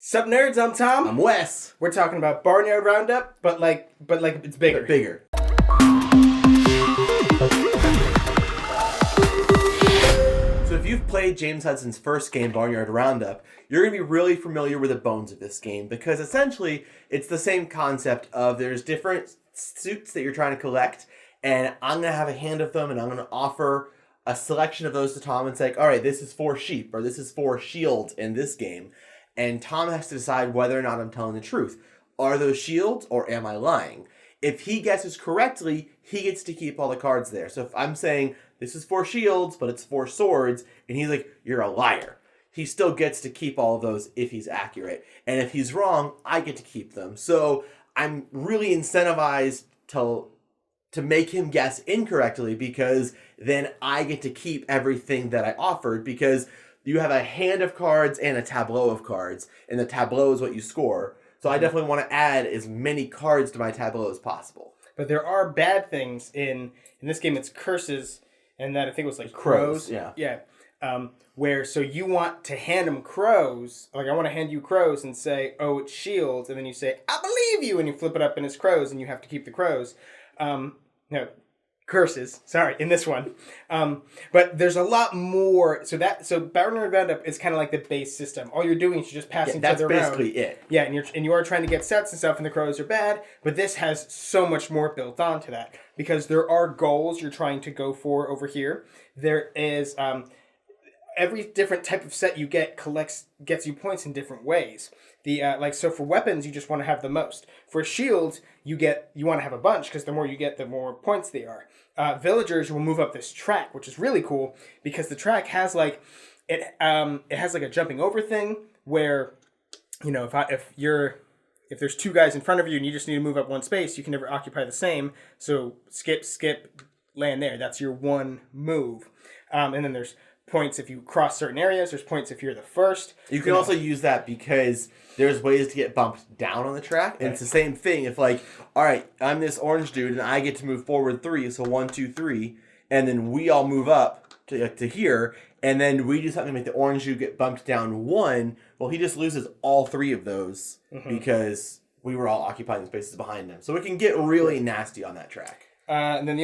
Sup nerds, I'm Tom. I'm Wes. We're talking about Barnyard Roundup, but like it's bigger. Bigger. So if you've played James Hudson's first game, Barnyard Roundup, you're going to be really familiar with the bones of this game because essentially it's the same concept of there's different suits that you're trying to collect, and I'm going to have a hand of them and I'm going to offer a selection of those to Tom and say, all right, this is 4 sheep or this is 4 shields in this game. And Tom has to decide whether or not I'm telling the truth. Are those shields or am I lying? If he guesses correctly, he gets to keep all the cards there. So if I'm saying this is 4 shields, but it's 4 swords, and he's like, you're a liar, he still gets to keep all of those if he's accurate. And if he's wrong, I get to keep them. So I'm really incentivized to make him guess incorrectly because then I get to keep everything that I offered because you have a hand of cards and a tableau of cards, and the tableau is what you score. So I definitely want to add as many cards to my tableau as possible. But there are bad things in this game. It's curses, and that I think it was like crows. Yeah. Where so you want to hand them crows. Like I want to hand you crows and say, oh, it's shields, and then you say, I believe you, and you flip it up and it's crows, and you have to keep the crows. No. Curses, sorry, in this one. But there's a lot more. So Barnyard Roundup is kind of like the base system. All you're doing is you're just passing each other around. That's basically it. Yeah, and you are trying to get sets and stuff, and the crows are bad. But this has so much more built onto that because there are goals you're trying to go for over here. There is every different type of set you get gets you points in different ways. So for weapons, you just want to have the most. For shields, you want to have a bunch because the more you get, the more points they are. Villagers will move up this track, which is really cool because the track has it has like a jumping over thing where, you know, if there's 2 guys in front of you and you just need to move up 1 space, you can never occupy the same. So skip, land there. That's your 1 move. And then there's points if you cross certain areas. There's points if you're the first. You can also use that because there's ways to get bumped down on the track. And It's the same thing. If all right, I'm this orange dude and I get to move forward 3, so 1, 2, 3, and then we all move up to here, and then we do something to make the orange dude get bumped down 1, well, he just loses all 3 of those because we were all occupying the spaces behind him. So it can get really nasty on that track. And then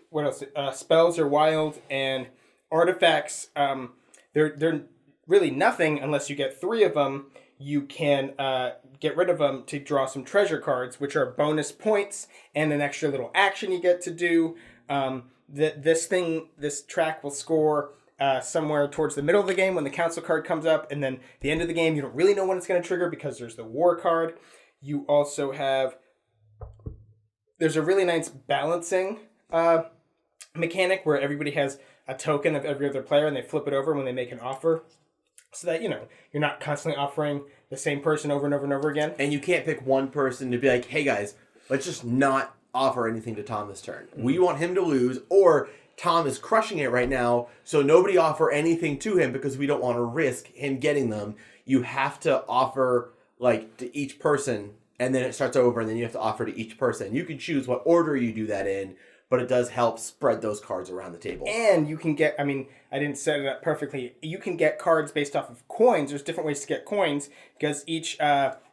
what else? Spells are wild, and artifacts, they're really nothing unless you get 3 of them. You can get rid of them to draw some treasure cards, which are bonus points and an extra little action you get to do. This track will score somewhere towards the middle of the game when the council card comes up, and then the end of the game, you don't really know when it's going to trigger because there's the war card. You also there's a really nice balancing mechanic where everybody has a token of every other player and they flip it over when they make an offer so that, you know, you're not constantly offering the same person over and over and over again. And you can't pick one person to be like, hey guys, let's just not offer anything to Tom this turn. We want him to lose, or Tom is crushing it right now, so nobody offer anything to him because we don't want to risk him getting them. You have to offer to each person, and then it starts over, and then you have to offer to each person. You can choose what order you do that in, but it does help spread those cards around the table. And you can get, I didn't set it up perfectly. You can get cards based off of coins. There's different ways to get coins because each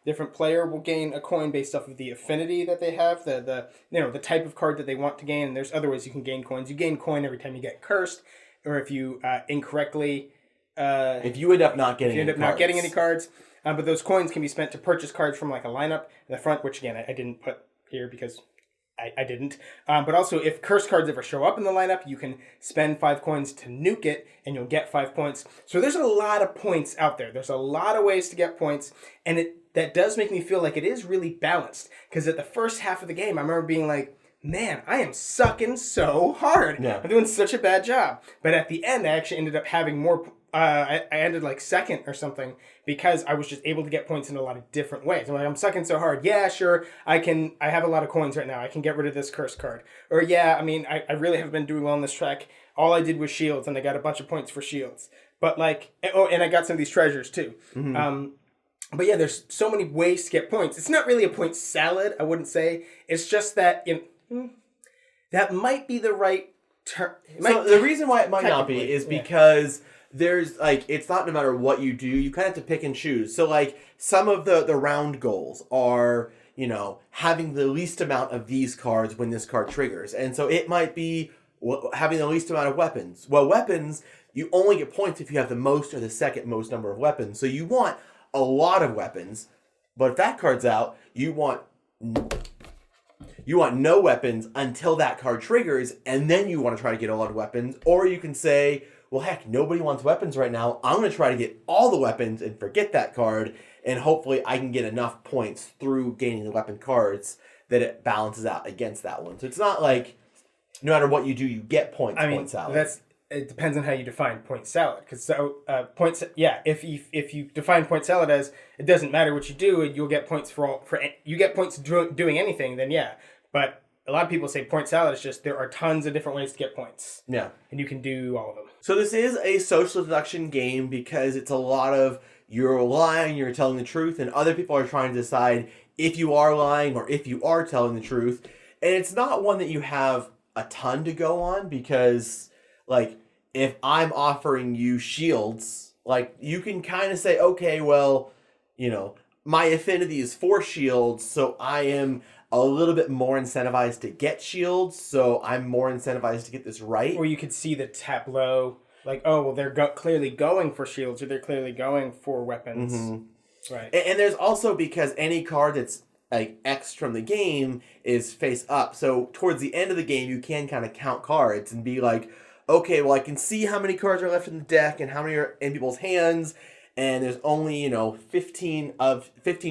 different player will gain a coin based off of the affinity that they have, the type of card that they want to gain. And there's other ways you can gain coins. You gain coin every time you get cursed, or if you incorrectly... if you end up not getting any cards. But those coins can be spent to purchase cards from a lineup in the front, which again, I didn't put here because... I didn't. But also, if curse cards ever show up in the lineup, you can spend 5 coins to nuke it, and you'll get 5 points. So there's a lot of points out there. There's a lot of ways to get points, and that does make me feel like it is really balanced. Because at the first half of the game, I remember being like, man, I am sucking so hard. Yeah. I'm doing such a bad job. But at the end, I actually ended up having more... I ended second or something because I was just able to get points in a lot of different ways. I'm sucking so hard. Yeah, sure. I have a lot of coins right now. I can get rid of this curse card. Or yeah, I really have been doing well on this track. All I did was shields and I got a bunch of points for shields. But and I got some of these treasures too. Mm-hmm. But yeah, there's so many ways to get points. It's not really a point salad, I wouldn't say. It's just that that might be the right term. So the reason why it might not be is because there's like it's not no matter what you do, you kind of have to pick and choose. So like some of the round goals are, having the least amount of these cards when this card triggers. And so it might be having the least amount of weapons. Well, weapons, you only get points if you have the most or the second most number of weapons. So you want a lot of weapons, but if that card's out, you want no weapons until that card triggers, and then you want to try to get a lot of weapons. Or you can say, well, heck, nobody wants weapons right now. I'm going to try to get all the weapons and forget that card, and hopefully I can get enough points through gaining the weapon cards that it balances out against that one. So it's not like no matter what you do, you get points. Point salad. It depends on how you define point salad. Because if you define point salad as it doesn't matter what you do, you'll get points you get points doing anything. Then yeah, but a lot of people say point salad is just there are tons of different ways to get points. Yeah, and you can do all of them. So this is a social deduction game because it's a lot of you're lying, you're telling the truth, and other people are trying to decide if you are lying or if you are telling the truth. And it's not one that you have a ton to go on because, like, if I'm offering you shields, like, you can kind of say, okay, well, my affinity is for shields, so I am a little bit more incentivized to get shields, so I'm more incentivized to get this right. Or you could see the tableau, like, oh, well, they're clearly going for shields, or they're clearly going for weapons. Mm-hmm. Right. And there's also, because any card that's like X from the game is face up, so towards the end of the game, you can kind of count cards and be like, okay, well, I can see how many cards are left in the deck and how many are in people's hands, and there's only, 15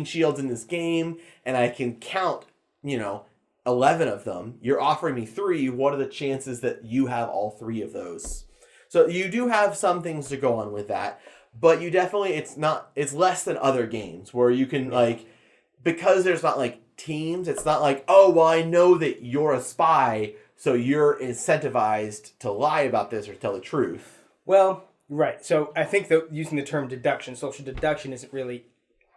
shields in this game, and I can count 11 of them. You're offering me 3. What are the chances that you have all 3 of those? So you do have some things to go on with that, but you definitely, it's less than other games where you can because there's not like teams, it's not like, oh, well, I know that you're a spy, so you're incentivized to lie about this or tell the truth. Well, right. So I think that using the term deduction, social deduction isn't really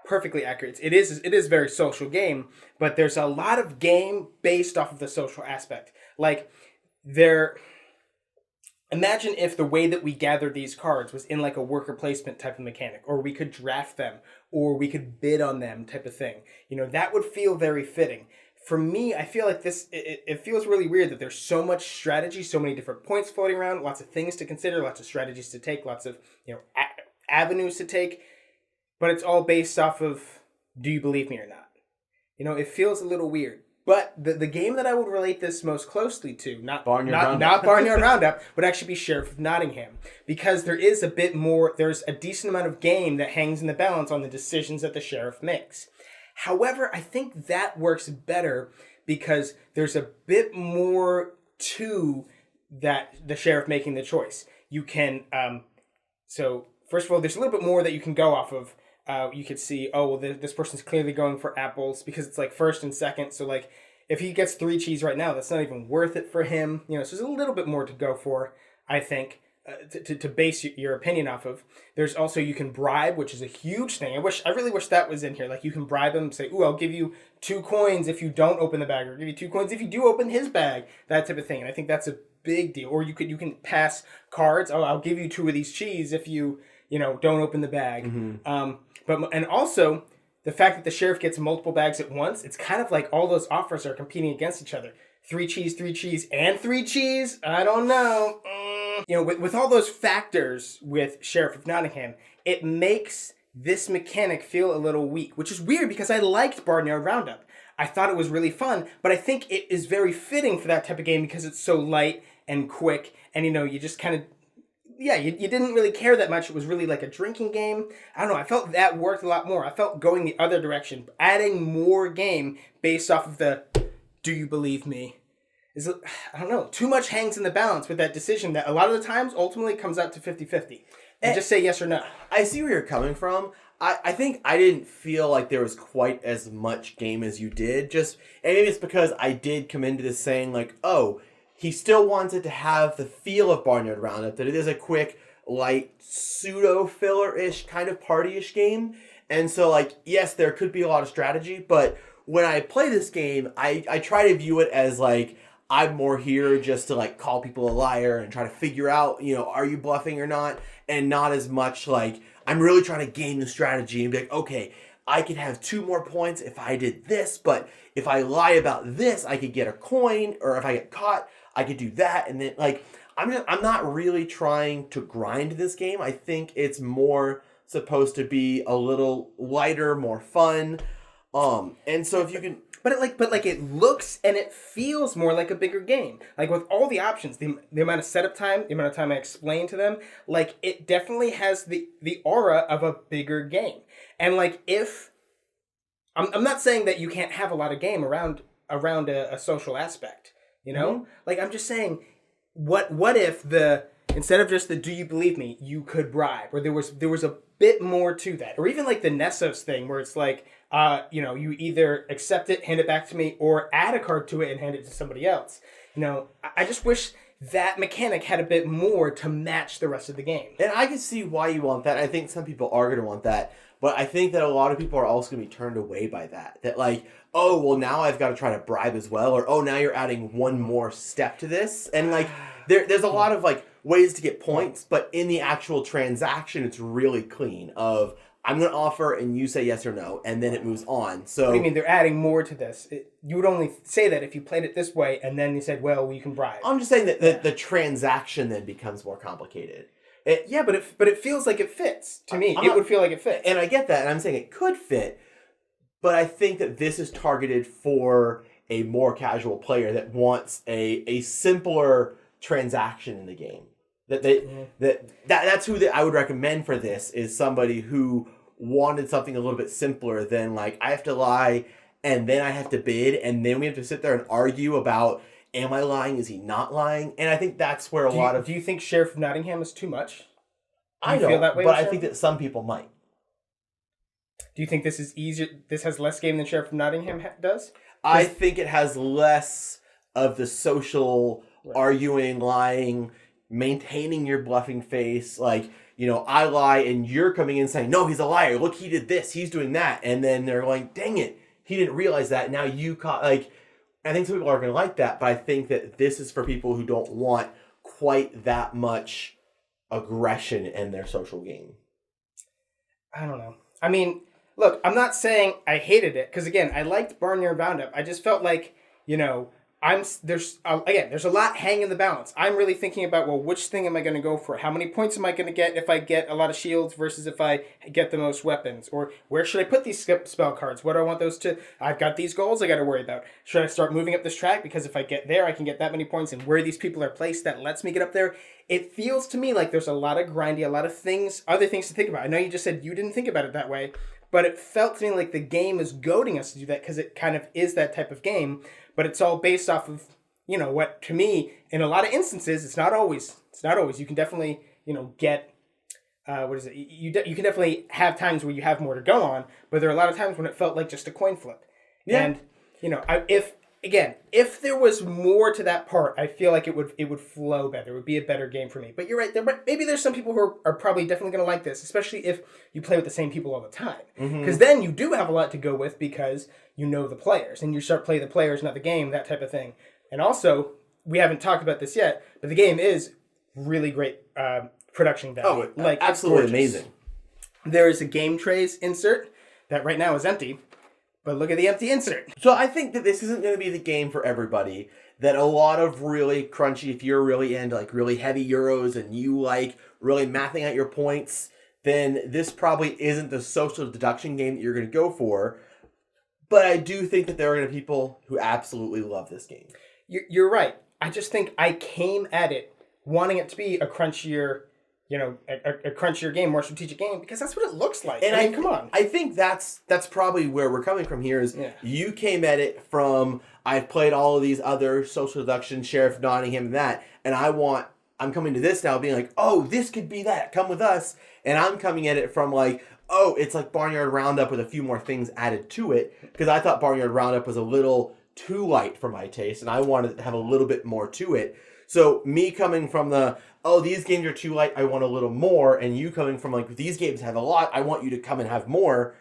perfectly accurate. It is a very social game, but there's a lot of game based off of the social aspect. Like imagine if the way that we gather these cards was in like a worker placement type of mechanic, or we could draft them, or we could bid on them type of thing. That would feel very fitting. For me, I feel like it feels really weird that there's so much strategy, so many different points floating around, lots of things to consider, lots of strategies to take, lots of avenues to take, but it's all based off of, do you believe me or not? It feels a little weird. But the game that I would relate this most closely to, not Barnyard Roundup, would actually be Sheriff of Nottingham. Because there's a decent amount of game that hangs in the balance on the decisions that the sheriff makes. However, I think that works better because there's a bit more to that the sheriff making the choice. You can, so first of all, there's a little bit more that you can go off of. You could see, oh, well, this person's clearly going for apples because it's like first and second. So like if he gets 3 cheese right now, that's not even worth it for him. So there's a little bit more to go for, I think, to base your opinion off of. There's also, you can bribe, which is a huge thing. I really wish that was in here. Like you can bribe him, say, ooh, I'll give you 2 coins if you don't open the bag, or give you 2 coins if you do open his bag, that type of thing. And I think that's a big deal. Or you can pass cards. Oh, I'll give you 2 of these cheese if you don't open the bag. Mm-hmm. And also the fact that the sheriff gets multiple bags at once, it's kind of like all those offers are competing against each other. 3 cheese, and 3 cheese. I don't know. With all those factors with Sheriff of Nottingham, it makes this mechanic feel a little weak, which is weird because I liked Barnyard Roundup. I thought it was really fun, but I think it is very fitting for that type of game because it's so light and quick, and you just kind of, you didn't really care that much. It was really like a drinking game. I don't know, I felt that worked a lot more. I felt going the other direction, adding more game based off of the, do you believe me? I don't know, too much hangs in the balance with that decision that a lot of the times ultimately comes out to 50-50. And just say yes or no. I see where you're coming from. I think I didn't feel like there was quite as much game as you did. And maybe it's because I did come into this saying like, oh, he still wanted to have the feel of Barnyard Roundup, that it is a quick, light, pseudo-filler-ish, kind of party-ish game. And so, like, yes, there could be a lot of strategy, but when I play this game, I try to view it as, like, I'm more here just to, like, call people a liar and try to figure out, are you bluffing or not? and not as much like I'm really trying to game the strategy and be like, okay, I could have 2 more points if I did this, but if I lie about this, I could get a coin, or if I get caught, I could do that, and then like I'm not really trying to grind this game. I think it's more supposed to be a little lighter, more fun. And so if you can, but it looks and it feels more like a bigger game. Like with all the options, the amount of setup time, the amount of time I explain to them, like it definitely has the aura of a bigger game. And like if I'm not saying that you can't have a lot of game around a social aspect, you know? Mm-hmm. Like I'm just saying, what if instead of just the do you believe me, you could bribe, or there was a bit more to that, or even like the Nessos thing where it's like you either accept it, hand it back to me, or add a card to it and hand it to somebody else. I just wish that mechanic had a bit more to match the rest of the game. And I can see why you want that. I think some people are going to want that. But I think that a lot of people are also going to be turned away by that. That like, oh, well, now I've got to try to bribe as well. Or, oh, now you're adding one more step to this. And like, there's a lot of like ways to get points. But in the actual transaction, it's really clean of, I'm going to offer and you say yes or no. And then it moves on. So what do you mean they're adding more to this? You would only say that if you played it this way and then you said, well, you can bribe. I'm just saying that the transaction then becomes more complicated. But it feels like it fits to me. It would feel like it fits, and I get that. And I'm saying it could fit, but I think that this is targeted for a more casual player that wants a simpler transaction in the game. That's who I would recommend for this, is somebody who wanted something a little bit simpler than like I have to lie and then I have to bid and then we have to sit there and argue about. Am I lying? Is he not lying? And I think that's where Do you think Sheriff of Nottingham is too much? I don't feel that way, but I think that some people might. Do you think this is easier? This has less game than Sheriff of Nottingham does? I think it has less of the social arguing, lying, maintaining your bluffing face. Like, I lie and you're coming in saying, no, he's a liar. Look, he did this. He's doing that. And then they're going, dang it. He didn't realize that. Now you caught, like... I think some people are going to like that, but I think that this is for people who don't want quite that much aggression in their social game. I don't know. I mean, look, I'm not saying I hated it, because again, I liked Barnyard Roundup. I just felt like, there's a lot hanging in the balance. I'm really thinking about, well, which thing am I going to go for? How many points am I going to get if I get a lot of shields versus if I get the most weapons? Or where should I put these spell cards? What do I want those to? I've got these goals I got to worry about. Should I start moving up this track? Because if I get there, I can get that many points. And where these people are placed, that lets me get up there. It feels to me like there's a lot of grindy, a lot of other things to think about. I know you just said you didn't think about it that way, but it felt to me like the game is goading us to do that because it kind of is that type of game. But it's all based off of, what to me, in a lot of instances, it's not always. You can definitely, get, You can definitely have times where you have more to go on, but there are a lot of times when it felt like just a coin flip. Yeah. And, if there was more to that part, I feel like it would flow better. It would be a better game for me. But you're right. Maybe there's some people who are probably definitely going to like this, especially if you play with the same people all the time. Because then you do have a lot to go with because you know the players. And you start playing the players, not the game, that type of thing. And also, we haven't talked about this yet, but the game is really great production value. Oh, absolutely amazing. There is a game trays insert that right now is empty. But look at the empty insert. So I think that this isn't going to be the game for everybody. That a lot of really crunchy, if you're really into like really heavy Euros and you like really mathing out your points, then this probably isn't the social deduction game that you're going to go for. But I do think that there are going to be people who absolutely love this game. You're right. I just think I came at it wanting it to be a crunchier... a crunchier game, more strategic game, because that's what it looks like. And I mean, come on. I think that's probably where we're coming from here is you came at it from, I've played all of these other social deduction, Sheriff of Nottingham and that, and I'm coming to this now being like, oh, this could be that, come with us. And I'm coming at it from like, oh, it's like Barnyard Roundup with a few more things added to it, because I thought Barnyard Roundup was a little too light for my taste, and I wanted to have a little bit more to it. So me coming from these games are too light, I want a little more, and you coming from like, these games have a lot, I want you to come and have more.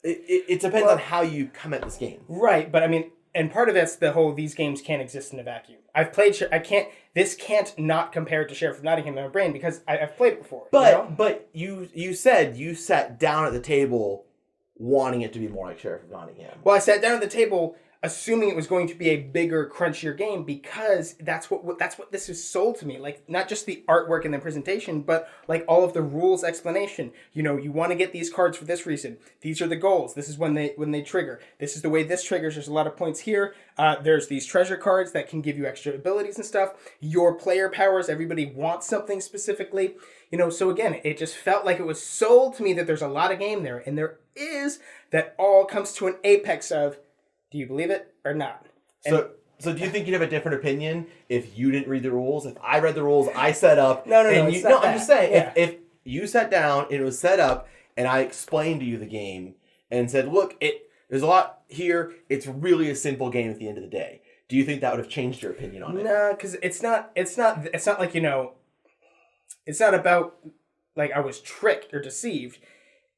It depends on how you come at this game. Right, but I mean, and part of that's the whole these games can't exist in a vacuum. I've played. This can't not compare it to Sheriff of Nottingham in my brain because I've played it before. But you said you sat down at the table wanting it to be more like Sheriff of Nottingham. Well, I sat down at the table assuming it was going to be a bigger, crunchier game because that's what this is sold to me. Like, not just the artwork and the presentation, but like all of the rules explanation. You know, you want to get these cards for this reason. These are the goals. This is when they trigger. This is the way this triggers. There's a lot of points here. There's these treasure cards that can give you extra abilities and stuff. Your player powers. Everybody wants something specifically. You know, so again, it just felt like it was sold to me that there's a lot of game there, and there is. That all comes to an apex of, do you believe it or not? So do you think you'd have a different opinion if you didn't read the rules? If I read the rules, I set up. No. I'm just saying, Yeah. if you sat down and it was set up, and I explained to you the game and said, look, there's a lot here. It's really a simple game at the end of the day. Do you think that would have changed your opinion on it? No, because it's not like, you know, it's not about like I was tricked or deceived.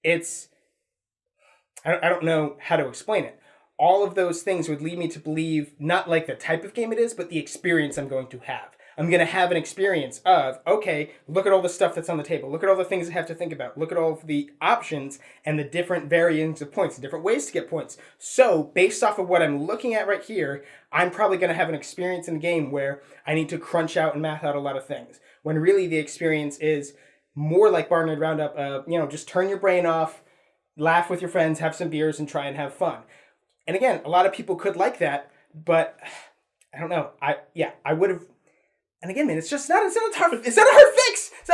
It's I don't know how to explain it. All of those things would lead me to believe not like the type of game it is, but the experience I'm going to have. I'm going to have an experience of, okay, look at all the stuff that's on the table. Look at all the things I have to think about. Look at all of the options and the different variants of points, the different ways to get points. So based off of what I'm looking at right here, I'm probably going to have an experience in the game where I need to crunch out and math out a lot of things. When really the experience is more like Barnyard Roundup, just turn your brain off, laugh with your friends, have some beers, and try and have fun. And again, a lot of people could like that, but I don't know. I would have. And again, man, it's not a hard fix. It's not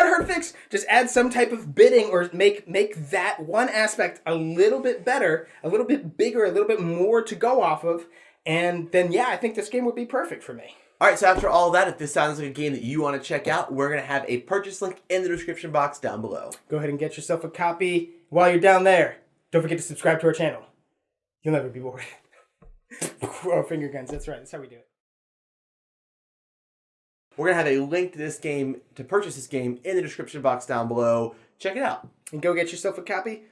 a hard fix. Just add some type of bidding or make that one aspect a little bit better, a little bit bigger, a little bit more to go off of. And then, I think this game would be perfect for me. All right, so after all that, if this sounds like a game that you want to check out, we're going to have a purchase link in the description box down below. Go ahead and get yourself a copy. While you're down there, don't forget to subscribe to our channel. You'll never be bored. Oh, finger guns. That's right. That's how we do it. We're going to have a link to this game, to purchase this game, in the description box down below. Check it out. And go get yourself a copy.